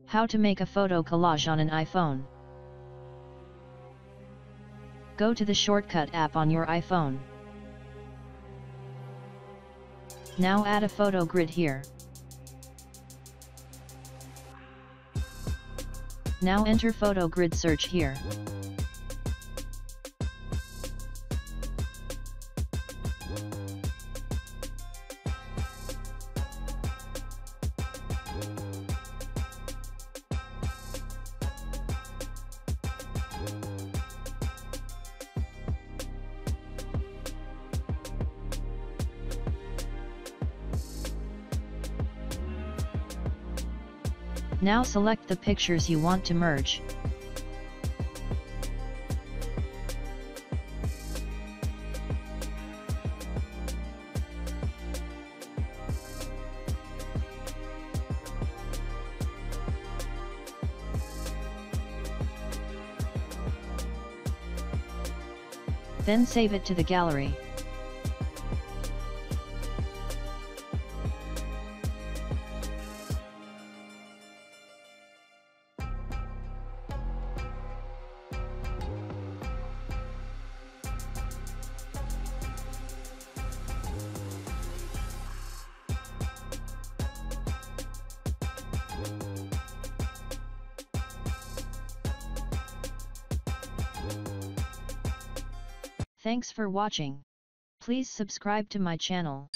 How to make a photo collage on an iPhone. Go to the shortcut app on your iPhone. Now add a photo grid here. Now enter photo grid search here. Now select the pictures you want to merge. Then save it to the gallery. Thanks for watching. Please subscribe to my channel.